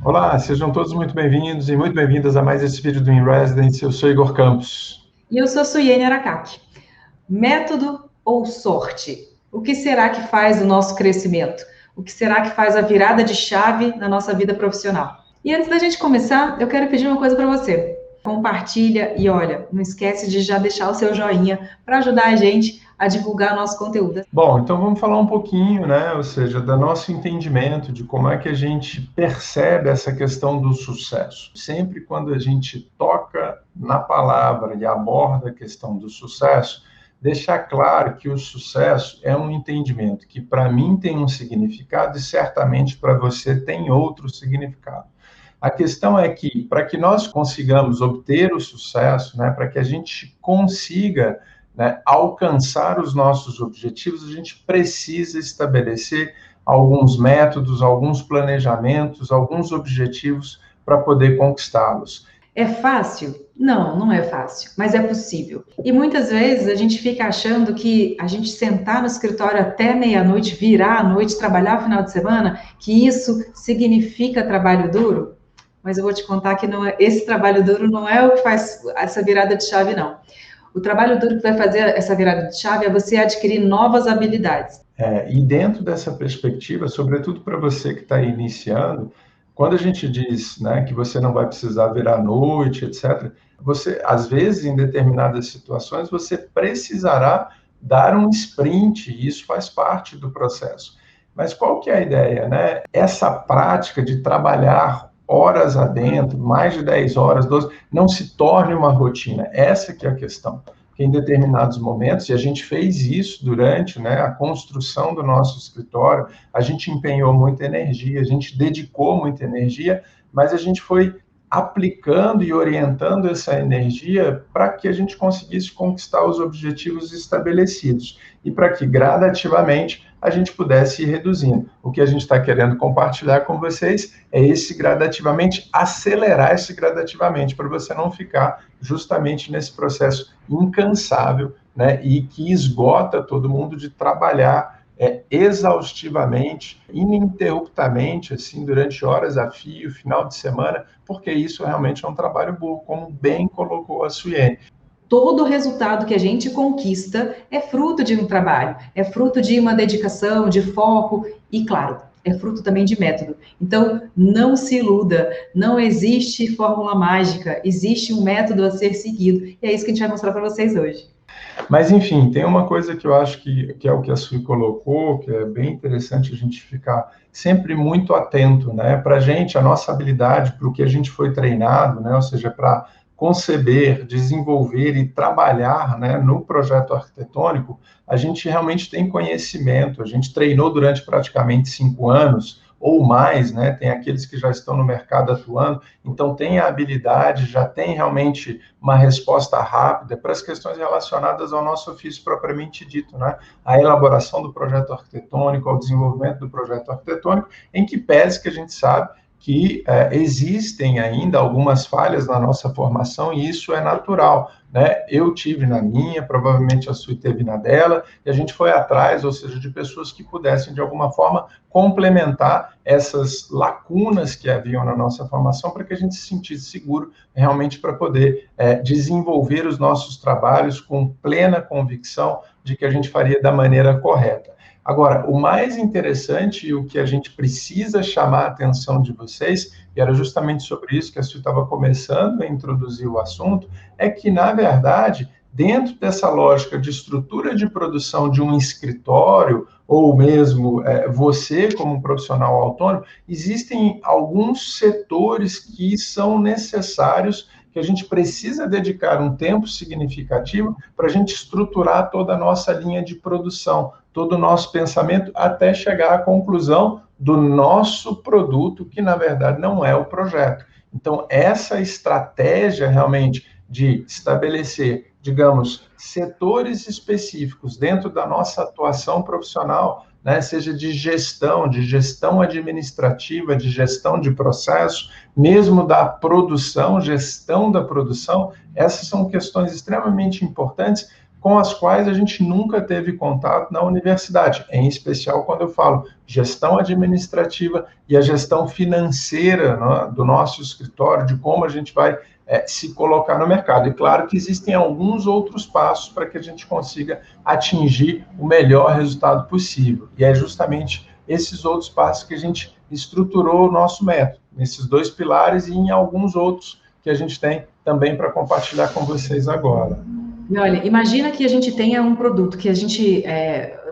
Olá, sejam todos muito bem-vindos e muito bem-vindas a mais esse vídeo do InResidence. Eu sou Igor Campos. E eu sou Suiene Aracaki. Método ou sorte? O que será que faz o nosso crescimento? O que será que faz a virada de chave na nossa vida profissional? E antes da gente começar, eu quero pedir uma coisa para você. Compartilha e olha, não esquece de já deixar o seu joinha para ajudar a gente a divulgar nosso conteúdo. Bom, então vamos falar um pouquinho, né, ou seja, do nosso entendimento de como é que a gente percebe essa questão do sucesso. Sempre quando a gente toca na palavra e aborda a questão do sucesso, deixar claro que o sucesso é um entendimento que para mim tem um significado e certamente para você tem outro significado. A questão é que, para que nós consigamos obter o sucesso, né, para que a gente consiga, né, alcançar os nossos objetivos, a gente precisa estabelecer alguns métodos, alguns planejamentos, alguns objetivos para poder conquistá-los. É fácil? Não, não é fácil, mas é possível. E muitas vezes a gente fica achando que a gente sentar no escritório até meia-noite, virar à noite, trabalhar o final de semana, que isso significa trabalho duro. Mas eu vou te contar que não é, esse trabalho duro não é o que faz essa virada de chave, não. O trabalho duro que vai fazer essa virada de chave é você adquirir novas habilidades. E dentro dessa perspectiva, sobretudo para você que está iniciando, quando a gente diz, né, que você não vai precisar virar à noite, etc., você, às vezes, em determinadas situações, você precisará dar um sprint, e isso faz parte do processo. Mas qual que é a ideia, né? Essa prática de trabalhar horas adentro, mais de 10 horas, 12, não se torne uma rotina. Essa que é a questão. Que em determinados momentos, e a gente fez isso durante, né, a construção do nosso escritório, a gente empenhou muita energia, a gente dedicou muita energia, mas a gente foi aplicando e orientando essa energia para que a gente conseguisse conquistar os objetivos estabelecidos e para que gradativamente a gente pudesse ir reduzindo. O que a gente está querendo compartilhar com vocês é esse gradativamente, acelerar esse gradativamente, para você não ficar justamente nesse processo incansável, né, e que esgota todo mundo de trabalhar exaustivamente, ininterruptamente, assim, durante horas a fio, final de semana, porque isso realmente é um trabalho burro, como bem colocou a Suiene. Todo resultado que a gente conquista é fruto de um trabalho, é fruto de uma dedicação, de foco e, claro, é fruto também de método. Então, não se iluda, não existe fórmula mágica, existe um método a ser seguido. E é isso que a gente vai mostrar para vocês hoje. Mas, enfim, tem uma coisa que eu acho que é o que a Sui colocou, que é bem interessante a gente ficar sempre muito atento, né? Para a gente, a nossa habilidade, para o que a gente foi treinado, né? Ou seja, para conceber, desenvolver e trabalhar, né, no projeto arquitetônico, a gente realmente tem conhecimento, a gente treinou durante praticamente 5 anos, ou mais, né? Tem aqueles que já estão no mercado atuando, então tem a habilidade, já tem realmente uma resposta rápida para as questões relacionadas ao nosso ofício propriamente dito, né? A elaboração do projeto arquitetônico, ao desenvolvimento do projeto arquitetônico, em que pese que a gente sabe que existem ainda algumas falhas na nossa formação e isso é natural, né? Eu tive na minha, provavelmente a Sui teve na dela, e a gente foi atrás, ou seja, de pessoas que pudessem, de alguma forma, complementar essas lacunas que haviam na nossa formação para que a gente se sentisse seguro realmente para poder desenvolver os nossos trabalhos com plena convicção de que a gente faria da maneira correta. Agora, o mais interessante e o que a gente precisa chamar a atenção de vocês, e era justamente sobre isso que a Sui estava começando a introduzir o assunto, é que, na verdade, dentro dessa lógica de estrutura de produção de um escritório, ou mesmo você como um profissional autônomo, existem alguns setores que são necessários, que a gente precisa dedicar um tempo significativo para a gente estruturar toda a nossa linha de produção, todo o nosso pensamento, até chegar à conclusão do nosso produto, que na verdade não é o projeto. Então, essa estratégia realmente de estabelecer, digamos, setores específicos dentro da nossa atuação profissional, né, seja de gestão administrativa, de gestão de processo, mesmo da produção, gestão da produção, essas são questões extremamente importantes com as quais a gente nunca teve contato na universidade, em especial quando eu falo gestão administrativa e a gestão financeira, né, do nosso escritório, de como a gente vai se colocar no mercado. E claro que existem alguns outros passos para que a gente consiga atingir o melhor resultado possível. E é justamente esses outros passos que a gente estruturou o nosso método, nesses 2 pilares e em alguns outros que a gente tem também para compartilhar com vocês agora. E olha, imagina que a gente tenha um produto que a gente,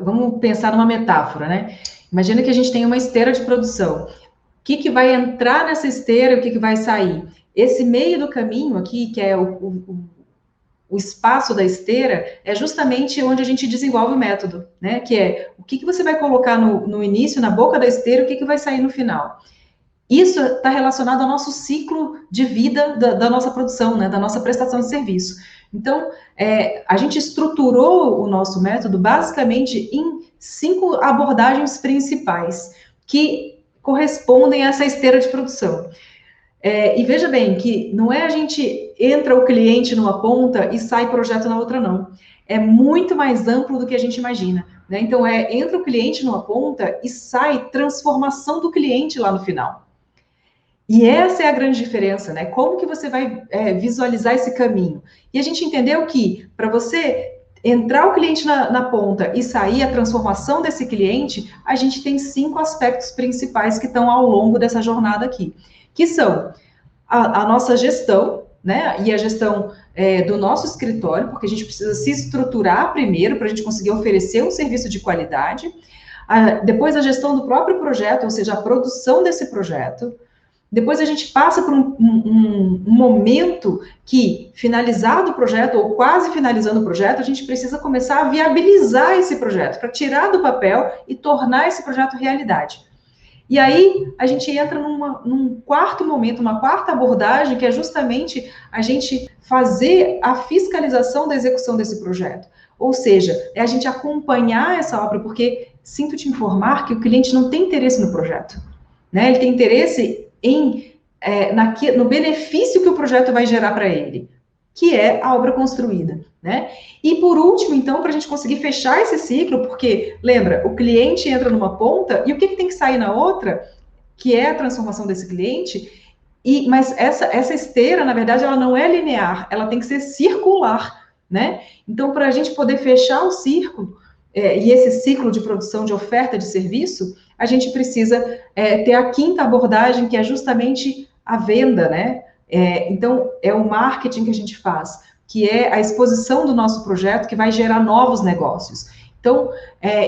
vamos pensar numa metáfora, né? Imagina que a gente tem uma esteira de produção. O que vai entrar nessa esteira e o que vai sair? Esse meio do caminho aqui, que é o espaço da esteira, é justamente onde a gente desenvolve o método, né? Que é o que você vai colocar no início, na boca da esteira, e o que vai sair no final. Isso está relacionado ao nosso ciclo de vida da nossa produção, né? Da nossa prestação de serviço. Então, a gente estruturou o nosso método basicamente em 5 abordagens principais, que correspondem a essa esteira de produção. E veja bem que não é a gente entra o cliente numa ponta e sai projeto na outra, não. É muito mais amplo do que a gente imagina, né? Então, entra o cliente numa ponta e sai transformação do cliente lá no final. E essa é a grande diferença, né? Como que você vai visualizar esse caminho? E a gente entendeu que, para você entrar o cliente na ponta e sair a transformação desse cliente, a gente tem 5 aspectos principais que estão ao longo dessa jornada aqui, que são a nossa gestão, né? E a gestão do nosso escritório, porque a gente precisa se estruturar primeiro para a gente conseguir oferecer um serviço de qualidade. Depois a gestão do próprio projeto, ou seja, a produção desse projeto. Depois a gente passa por um momento que, finalizado o projeto, ou quase finalizando o projeto, a gente precisa começar a viabilizar esse projeto, para tirar do papel e tornar esse projeto realidade. E aí, a gente entra num quarto momento, uma quarta abordagem, que é justamente a gente fazer a fiscalização da execução desse projeto. Ou seja, é a gente acompanhar essa obra, porque sinto te informar que o cliente não tem interesse no projeto, né? Ele tem interesse no benefício que o projeto vai gerar para ele, que é a obra construída, né? E por último, então, para a gente conseguir fechar esse ciclo, porque, lembra, o cliente entra numa ponta, e o que tem que sair na outra, que é a transformação desse cliente, mas essa esteira, na verdade, ela não é linear, ela tem que ser circular, né? Então, para a gente poder fechar o círculo, e esse ciclo de produção de oferta de serviço, a gente precisa ter a quinta abordagem, que é justamente a venda, né? Então, é o marketing que a gente faz, que é a exposição do nosso projeto, que vai gerar novos negócios. Então,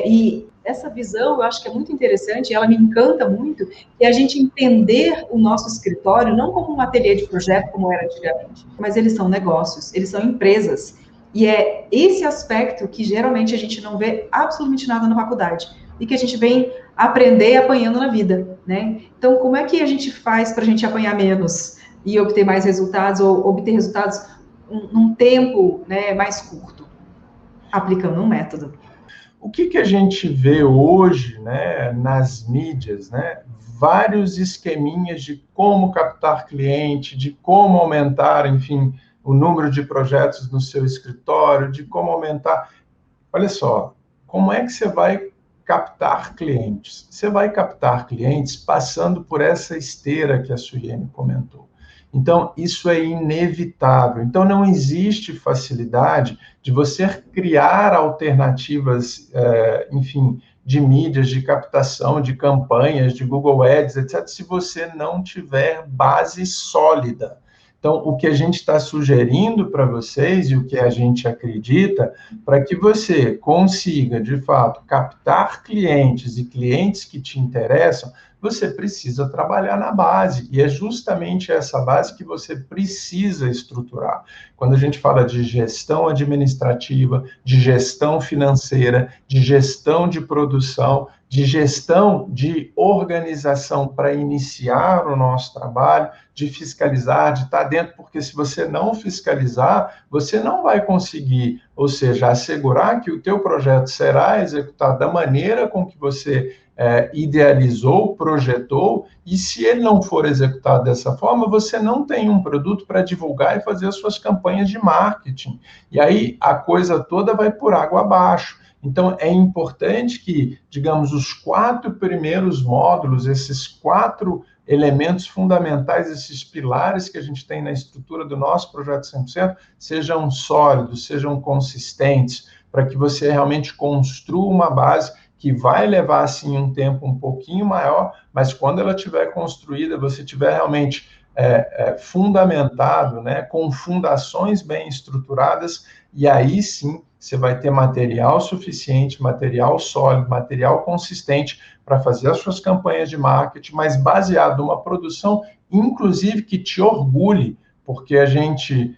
e essa visão, eu acho que é muito interessante, ela me encanta muito, é a gente entender o nosso escritório não como um ateliê de projeto, como era antigamente, mas eles são negócios, eles são empresas. E é esse aspecto que geralmente a gente não vê absolutamente nada na faculdade, e que a gente vem aprender apanhando na vida, né? Então, como é que a gente faz para a gente apanhar menos e obter mais resultados, ou obter resultados num tempo, né, mais curto? Aplicando um método. O que a gente vê hoje, né, nas mídias, né? Vários esqueminhas de como captar cliente, de como aumentar, enfim, o número de projetos no seu escritório, de como aumentar. Olha só, como é que você vai captar clientes? Você vai captar clientes passando por essa esteira que a Suiene comentou. Então, isso é inevitável. Então, não existe facilidade de você criar alternativas, enfim, de mídias, de captação, de campanhas, de Google Ads, etc., se você não tiver base sólida. Então, o que a gente está sugerindo para vocês e o que a gente acredita, para que você consiga, de fato, captar clientes e clientes que te interessam, você precisa trabalhar na base. E é justamente essa base que você precisa estruturar. Quando a gente fala de gestão administrativa, de gestão financeira, de gestão de produção, de gestão de organização para iniciar o nosso trabalho, de fiscalizar, de estar dentro, porque se você não fiscalizar, você não vai conseguir, ou seja, assegurar que o teu projeto será executado da maneira com que você idealizou, projetou, e se ele não for executado dessa forma, você não tem um produto para divulgar e fazer as suas campanhas de marketing. E aí a coisa toda vai por água abaixo. Então, é importante que, digamos, os 4 primeiros módulos, esses 4 elementos fundamentais, esses pilares que a gente tem na estrutura do nosso projeto 100%, sejam sólidos, sejam consistentes, para que você realmente construa uma base que vai levar, sim, um tempo um pouquinho maior, mas quando ela estiver construída, você estiver realmente fundamentado, né, com fundações bem estruturadas, e aí sim você vai ter material suficiente, material sólido, material consistente para fazer as suas campanhas de marketing, mas baseado numa produção, inclusive, que te orgulhe, porque a gente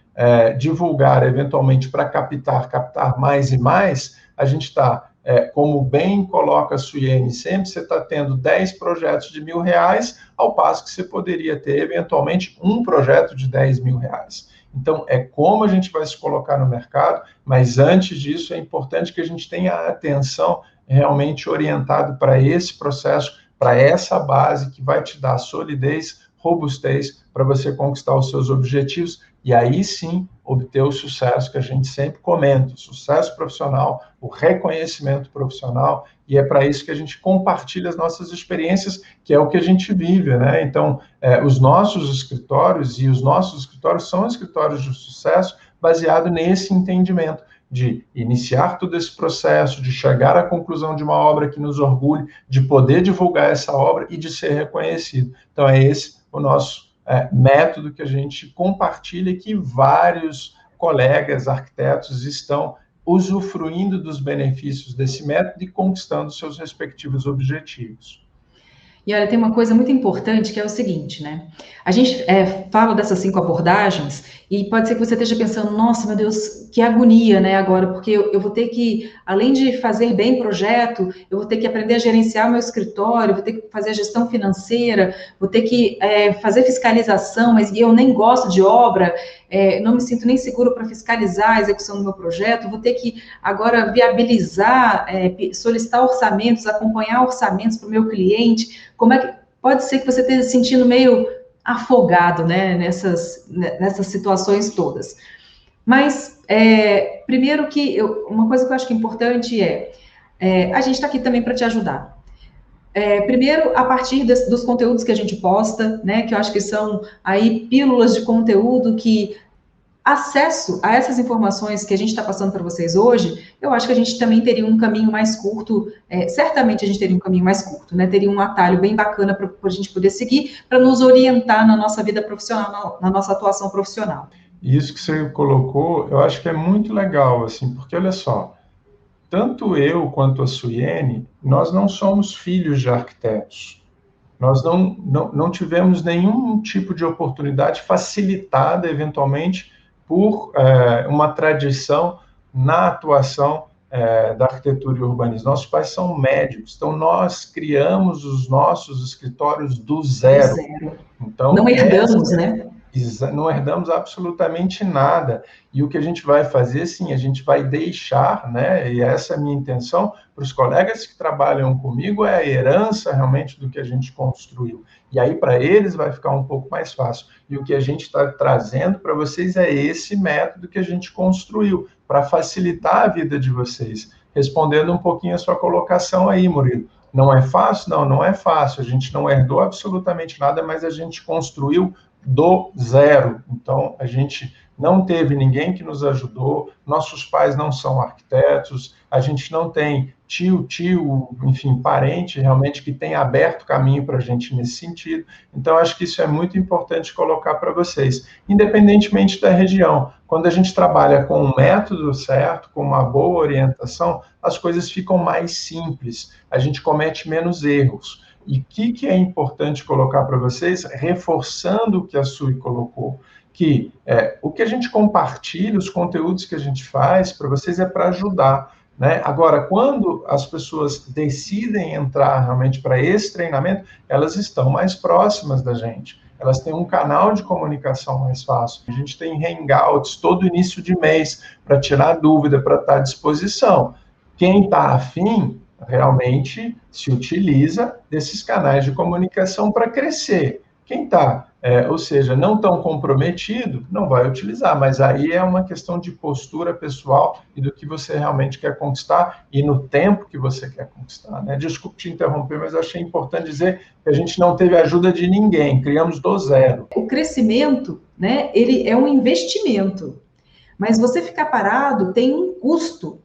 divulgar eventualmente para captar mais e mais, a gente está, como bem coloca a Suiene sempre, você está tendo 10 projetos de R$1.000, ao passo que você poderia ter eventualmente um projeto de R$10.000. Então, é como a gente vai se colocar no mercado, mas antes disso é importante que a gente tenha a atenção realmente orientado para esse processo, para essa base que vai te dar solidez, robustez para você conquistar os seus objetivos e aí sim obter o sucesso que a gente sempre comenta, o sucesso profissional, o reconhecimento profissional, e é para isso que a gente compartilha as nossas experiências, que é o que a gente vive, né? Então, os nossos escritórios são escritórios de sucesso baseado nesse entendimento de iniciar todo esse processo, de chegar à conclusão de uma obra que nos orgulhe, de poder divulgar essa obra e de ser reconhecido. Então, é esse o nosso método que a gente compartilha e que vários colegas arquitetos estão usufruindo dos benefícios desse método e conquistando seus respectivos objetivos. E olha, tem uma coisa muito importante que é o seguinte, né? A gente fala dessas 5 abordagens e pode ser que você esteja pensando, nossa, meu Deus, que agonia, né, agora, porque eu vou ter que, além de fazer bem projeto, eu vou ter que aprender a gerenciar o meu escritório, vou ter que fazer a gestão financeira, vou ter que fazer fiscalização, mas eu nem gosto de obra, não me sinto nem seguro para fiscalizar a execução do meu projeto, vou ter que agora viabilizar, solicitar orçamentos, acompanhar orçamentos para o meu cliente. Como é que pode ser que você esteja se sentindo meio afogado, né, nessas situações todas? Mas, primeiro uma coisa que eu acho que é importante a gente está aqui também para te ajudar. Primeiro, a partir dos conteúdos que a gente posta, né, que eu acho que são aí pílulas de conteúdo que acesso a essas informações que a gente está passando para vocês hoje, eu acho que a gente também teria um caminho mais curto, certamente a gente teria um caminho mais curto, né? Teria um atalho bem bacana para a gente poder seguir, para nos orientar na nossa vida profissional, na nossa atuação profissional. Isso que você colocou, eu acho que é muito legal, assim, porque olha só, tanto eu quanto a Suiene, nós não somos filhos de arquitetos. Nós não tivemos nenhum tipo de oportunidade facilitada, eventualmente, por uma tradição na atuação da arquitetura e urbanismo. Nossos pais são médicos, então nós criamos os nossos escritórios do zero. Então, não herdamos, né? Não herdamos absolutamente nada. E o que a gente vai fazer, sim, a gente vai deixar, né, e essa é a minha intenção, para os colegas que trabalham comigo, é a herança realmente do que a gente construiu. E aí, para eles, vai ficar um pouco mais fácil. E o que a gente está trazendo para vocês é esse método que a gente construiu, para facilitar a vida de vocês. Respondendo um pouquinho a sua colocação aí, Murilo. Não é fácil? Não, não é fácil. A gente não herdou absolutamente nada, mas a gente construiu do zero. Então, a gente não teve ninguém que nos ajudou, nossos pais não são arquitetos, a gente não tem tio, enfim, parente realmente que tenha aberto caminho para a gente nesse sentido. Então, acho que isso é muito importante colocar para vocês, independentemente da região. Quando a gente trabalha com um método certo, com uma boa orientação, as coisas ficam mais simples, a gente comete menos erros. E o que é importante colocar para vocês, reforçando o que a Sui colocou, que o que a gente compartilha, os conteúdos que a gente faz para vocês é para ajudar, né? Agora, quando as pessoas decidem entrar realmente para esse treinamento, elas estão mais próximas da gente, elas têm um canal de comunicação mais fácil. A gente tem hangouts todo início de mês para tirar dúvida, para estar à disposição. Quem está afim, realmente se utiliza desses canais de comunicação para crescer. Quem está, ou seja, não tão comprometido, não vai utilizar, mas aí é uma questão de postura pessoal e do que você realmente quer conquistar e no tempo que você quer conquistar, né? Desculpe te interromper, mas achei importante dizer que a gente não teve ajuda de ninguém, criamos do zero. O crescimento, né, ele é um investimento, mas você ficar parado tem um custo.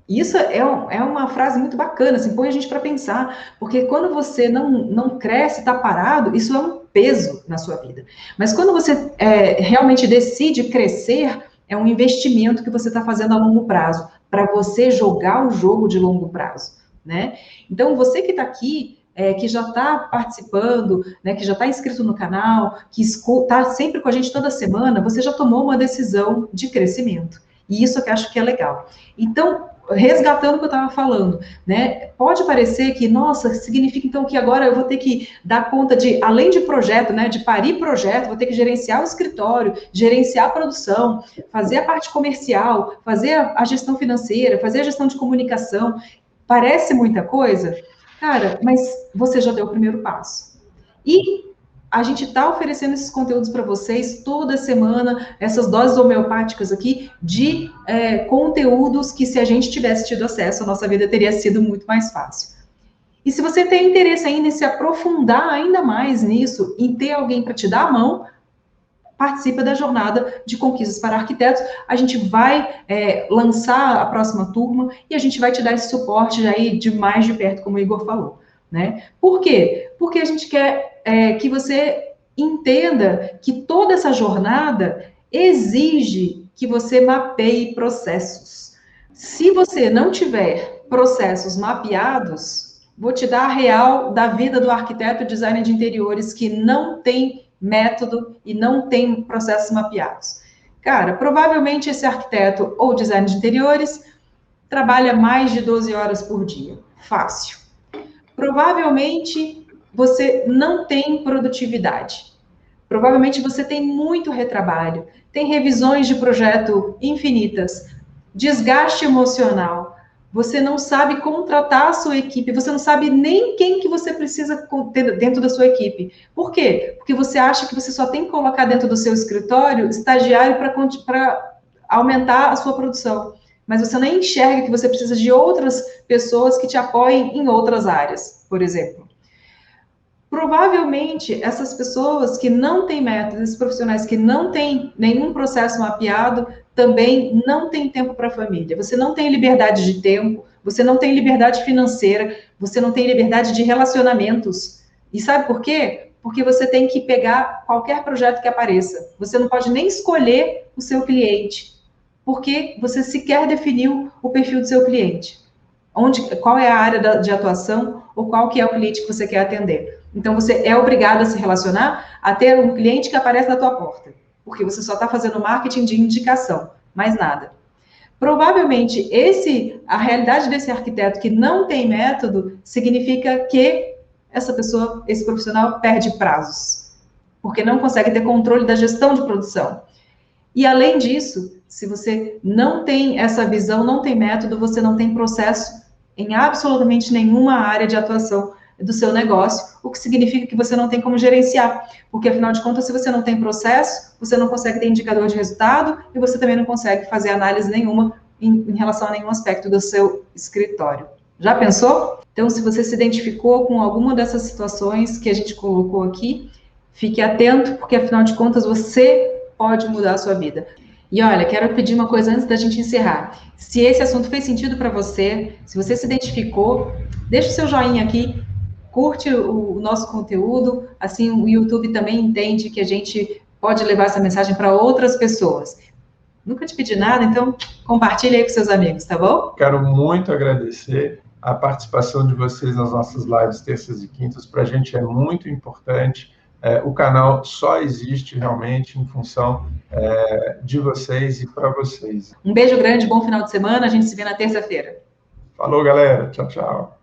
Isso é uma frase muito bacana, assim, põe a gente para pensar, porque quando você não cresce, está parado, isso é um peso na sua vida. Mas quando você realmente decide crescer, é um investimento que você está fazendo a longo prazo, para você jogar o jogo de longo prazo, né? Então, você que está aqui, que já está participando, né, que já está inscrito no canal, que está sempre com a gente toda semana, você já tomou uma decisão de crescimento. E isso que eu acho que é legal. Então, resgatando o que eu estava falando, né? Pode parecer que, nossa, significa então que agora eu vou ter que dar conta de, além de projeto, né, de parir projeto, vou ter que gerenciar o escritório, gerenciar a produção, fazer a parte comercial, fazer a gestão financeira, fazer a gestão de comunicação. Parece muita coisa? Cara, mas você já deu o primeiro passo. E a gente está oferecendo esses conteúdos para vocês toda semana, essas doses homeopáticas aqui de conteúdos que, se a gente tivesse tido acesso, a nossa vida teria sido muito mais fácil. E se você tem interesse ainda em se aprofundar ainda mais nisso, em ter alguém para te dar a mão, participa da jornada de conquistas para arquitetos. A gente vai lançar a próxima turma e a gente vai te dar esse suporte aí de mais de perto, como o Igor falou, né? Por quê? Porque a gente quer que você entenda que toda essa jornada exige que você mapeie processos. Se você não tiver processos mapeados, vou te dar a real da vida do arquiteto e designer de interiores que não tem método e não tem processos mapeados. Cara, provavelmente esse arquiteto ou designer de interiores trabalha mais de 12 horas por dia. Fácil. Provavelmente você não tem produtividade. Provavelmente você tem muito retrabalho, tem revisões de projeto infinitas, desgaste emocional, você não sabe contratar a sua equipe, você não sabe nem quem que você precisa ter dentro da sua equipe. Por quê? Porque você acha que você só tem que colocar dentro do seu escritório estagiário para aumentar a sua produção. Mas você nem enxerga que você precisa de outras pessoas que te apoiem em outras áreas, por exemplo. Provavelmente, essas pessoas que não têm métodos, esses profissionais que não têm nenhum processo mapeado, também não têm tempo para a família. Você não tem liberdade de tempo, você não tem liberdade financeira, você não tem liberdade de relacionamentos. E sabe por quê? Porque você tem que pegar qualquer projeto que apareça. Você não pode nem escolher o seu cliente, porque você sequer definiu o perfil do seu cliente. Qual é a área de atuação ou qual que é o cliente que você quer atender. Então, você é obrigado a se relacionar a ter um cliente que aparece na tua porta, porque você só está fazendo marketing de indicação, mais nada. Provavelmente, a realidade desse arquiteto que não tem método significa que essa pessoa, esse profissional, perde prazos, porque não consegue ter controle da gestão de produção. E, além disso, se você não tem essa visão, não tem método, você não tem processo em absolutamente nenhuma área de atuação do seu negócio, o que significa que você não tem como gerenciar, porque, afinal de contas, se você não tem processo, você não consegue ter indicador de resultado e você também não consegue fazer análise nenhuma em relação a nenhum aspecto do seu escritório. Já pensou? Então, se você se identificou com alguma dessas situações que a gente colocou aqui, fique atento, porque, afinal de contas, você pode mudar a sua vida. E olha, quero pedir uma coisa antes da gente encerrar. Se esse assunto fez sentido para você, se você se identificou, deixa o seu joinha aqui, curte o nosso conteúdo, assim o YouTube também entende que a gente pode levar essa mensagem para outras pessoas. Nunca te pedi nada, então compartilha aí com seus amigos, tá bom? Quero muito agradecer a participação de vocês nas nossas lives terças e quintas, para a gente é muito importante. O canal só existe realmente em função de vocês e para vocês. Um beijo grande, bom final de semana, a gente se vê na terça-feira. Falou, galera. Tchau, tchau.